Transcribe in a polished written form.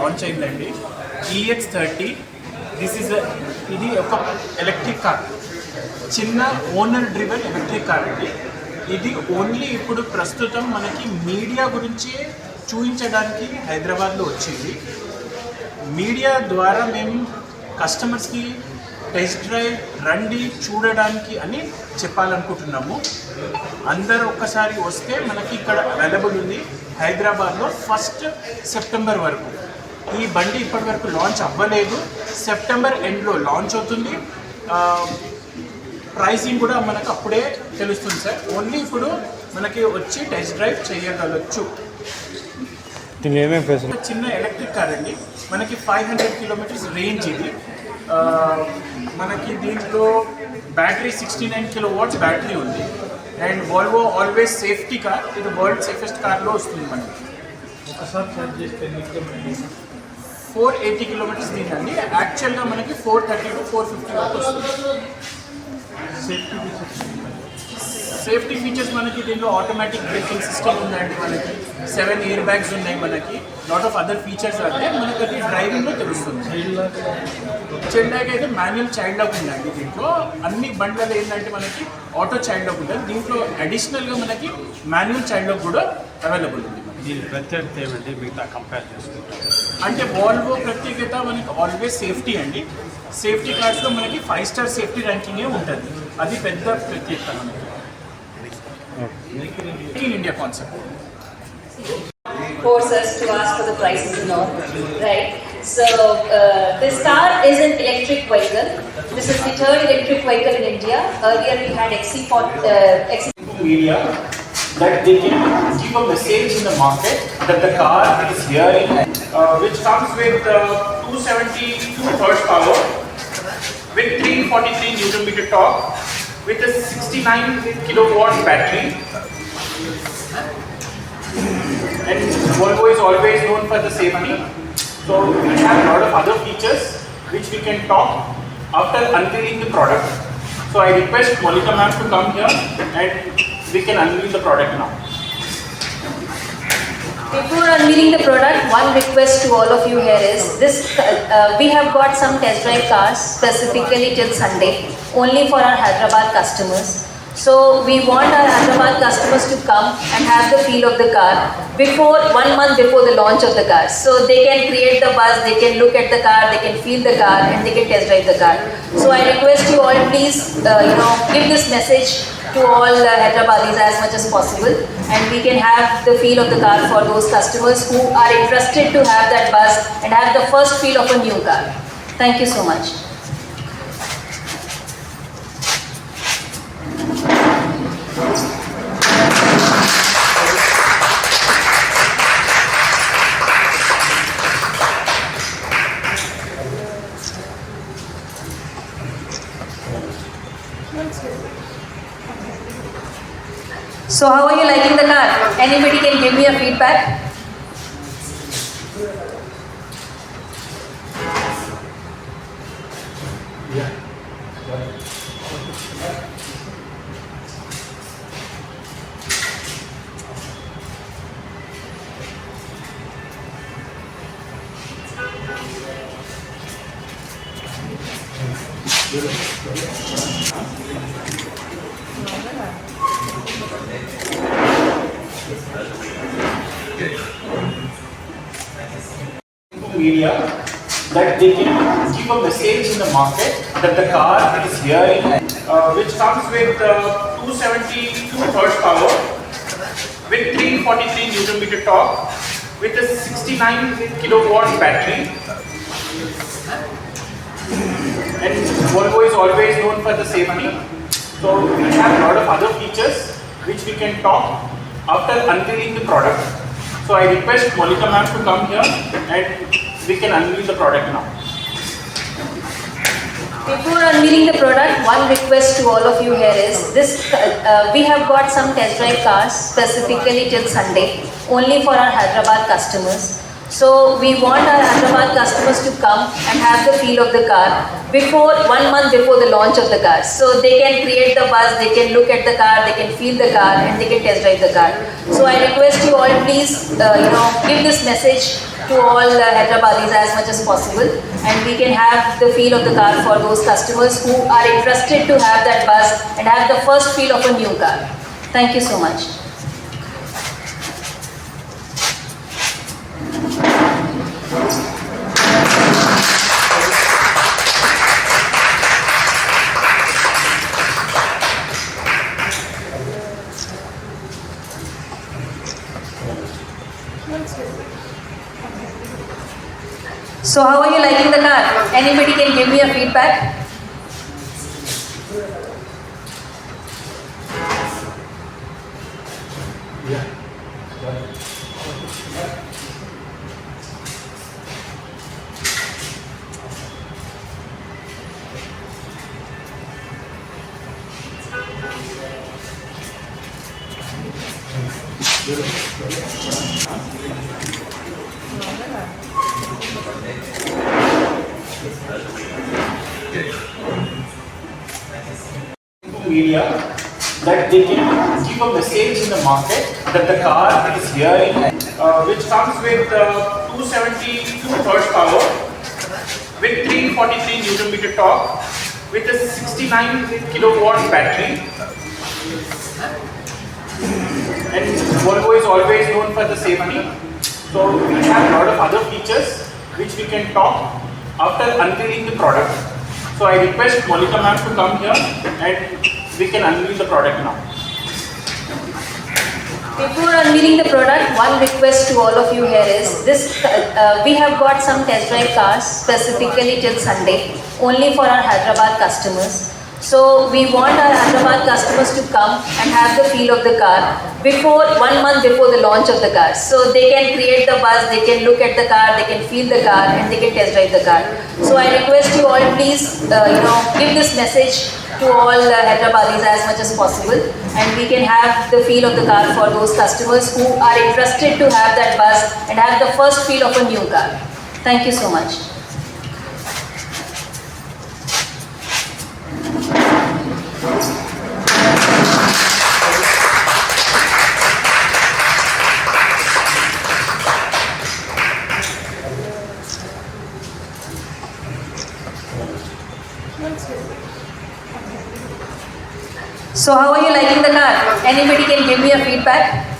Launch అయిందండి. EX30 ఇది ఒక ఎలక్ట్రిక్ కార్, చిన్న ఓనర్ డ్రివెన్ ఎలక్ట్రిక్ కార్ అండి. ఇది ఓన్లీ ఇప్పుడు ప్రస్తుతం మనకి మీడియా గురించి చూపించడానికి హైదరాబాద్లో వచ్చింది. మీడియా ద్వారా మేము కస్టమర్స్కి టెస్ట్ డ్రైవ్ రండి చూడడానికి అని చెప్పాలనుకుంటున్నాము. అందరూ ఒక్కసారి వస్తే మనకి ఇక్కడ అవైలబుల్ ఉంది హైదరాబాద్లో 1 సెప్టెంబర్ వరకు. ఈ బండి ఇప్పటి వరకు లాంచ్ అవ్వలేదు, సెప్టెంబర్ ఎండ్లో లాంచ్ అవుతుంది. ప్రైసింగ్ కూడా మనకు అప్పుడే తెలుస్తుంది సార్. ఓన్లీ ఇప్పుడు మనకి వచ్చి టెస్ట్ డ్రైవ్ చేయగలచ్చు. చిన్న ఎలక్ట్రిక్ కార్ అండి, మనకి 500 కిలోమీటర్స్ రేంజ్ ఇది. మనకి దీంట్లో బ్యాటరీ 69 కిలోవాట్స్ బ్యాటరీ ఉంది. And Volvo always safety car, ఇది వరల్డ్ సేఫెస్ట్ కార్లో వస్తుంది మనకి. ఒకసారి ఛార్జ్ చేస్తే 480 కిలోమీటర్స్ దీందండి. యాక్చువల్గా మనకి 430 to 450 వరకు వస్తుంది. సేఫ్టీ ఫీచర్స్ మనకి దీంట్లో ఆటోమేటిక్ బ్రేకింగ్ సిస్టమ్ ఉందండి, మనకి 7 ఎయిర్ బ్యాగ్స్ ఉన్నాయి, మనకి లాట్ ఆఫ్ అదర్ ఫీచర్స్ అంటే మనకి అది డ్రైవింగ్లో తెలుస్తుంది. చైల్డ్ లాక్ అయితే మాన్యువల్ చైల్డ్ లాక్ ఉందండి. దీంట్లో అన్ని బండ్లలో ఏంటంటే మనకి ఆటో చైల్డ్ లాక్ ఉంటుంది, దీంట్లో అడిషనల్గా మనకి మాన్యువల్ చైల్డ్ లాక్ కూడా అవైలబుల్ ఉంది. దీని ప్రత్యేకత ఏమంటే మిగతా కంపేర్ చేసుకుంటారు అంటే వాల్వో ప్రత్యేకత మనకి ఆల్వేస్ సేఫ్టీ అండి. సేఫ్టీ కార్డ్స్లో మనకి 5 స్టార్ సేఫ్టీ ర్యాంకింగే ఉంటుంది, అది పెద్ద ప్రత్యేకత మనకి. In India concept. Force us to ask for the prices and all, right? So this car is an electric vehicle. This is the third electric vehicle in India. Earlier we had Media that they can give a message in the market that the car is hearing, which comes with 272 horsepower with 343 Newton meter torque, with a 69 kilowatt battery. And Volvo is always known for the safety, so we have a lot of other features which we can talk after unveiling the product. So I request Monica ma'am to come here and we can unveil the product now. Before unveiling the product, one request to all of you here is this: we have got some test drive cars specifically till Sunday, only for our Hyderabad customers. So we want our Hyderabad customers to come and have the feel of the car before 1 month before the launch of the car. So they can create the buzz, they can look at the car, they can feel the car, and they can test drive the car. So I request you all, please, give this message to all Hyderabadis as much as possible, and we can have the feel of the car for those customers who are interested to have that buzz and have the first feel of a new car. Thank you so much. So how are you liking the car? Anybody can give me a feedback? Media that they can give a message in the market that the car is hearing, which comes with 272 horsepower with 343 Newton meter torque, with a 69 kilowatt battery. And Volvo is always known for the safety, so we have a lot of other features which we can talk after unveiling the product. So I request Monica ma'am to come here and we can unveil the product now. Before unveiling the product, one request to all of you here is this: we have got some test drive cars specifically till Sunday, only for our Hyderabad customers. So we want our Hyderabad customers to come and have the feel of the car before 1 month before the launch of the car. So they can create the buzz, they can look at the car, they can feel the car, and they can test drive the car. So I request you all, please, give this message to all Hyderabadis as much as possible, and we can have the feel of the car for those customers who are interested to have that buzz and have the first feel of a new car. Thank you so much. So how are you liking the car? Anybody can give me a feedback? Media that they can give a message in the market that the car is here, which comes with 272 horsepower, with 343 Newton meter torque, with a 69 kilowatt battery. And Volvo is always known for the safety. So we have a lot of other features which we can talk after unveiling the product. So I request Monika ma'am to come here and we can unveil the product now. Before unveiling the product, one request to all of you here is this: we have got some test drive cars specifically till Sunday, only for our Hyderabad customers. So we want our Hyderabad customers to come and have the feel of the car before 1 month before the launch of the car. So they can create the buzz, they can look at the car, they can feel the car, and they can test drive the car. So I request you all, please, give this message to all Hyderabadis as much as possible, and we can have the feel of the car for those customers who are interested to have that buzz and have the first feel of a new car. Thank you so much. So how are you liking the car? Anybody can give me a feedback?